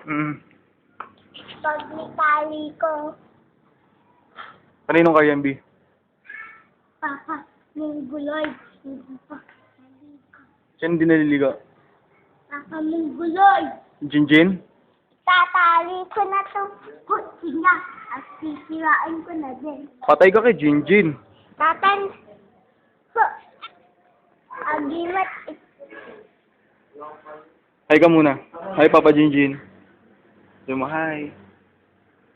Mm. Pag nitali ko, Kaninong kay MB? papa, mungguloy. Papa, Saan din naliligo? mungguloy. Jinjin? Tatali ko na to. Kutsi niya. At sisirain ko na din. Patay ka kay Jinjin. Tatan. Agimat. Hi ka muna. Hi, Papa Jinjin. Sabi mo, hi.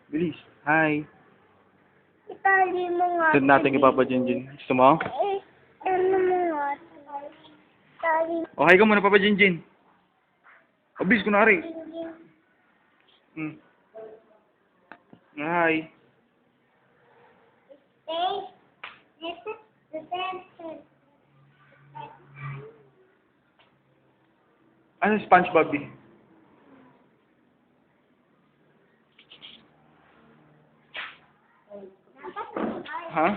Bilis. Hi. Itali mo nga. Send natin kay Papa Jinjin. Gusto mo? Ano mo nga. Itali O, hi ka muna, Papa Jinjin. O, bilis, kunwari. Hmm. Hi. Stay. This is the dancer. Ano yung SpongeBob eh? Ha?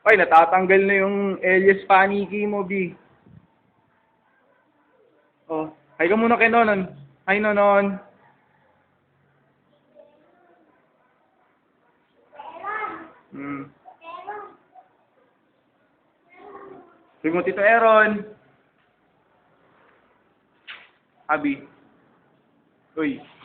Ay, natatanggal na yung Elias Paniki mo, B. Oh, hi ka muna kay Nonon. Hi, Nonon. Hmm. Sabi mo, Tito Aaron. Abi. Uy.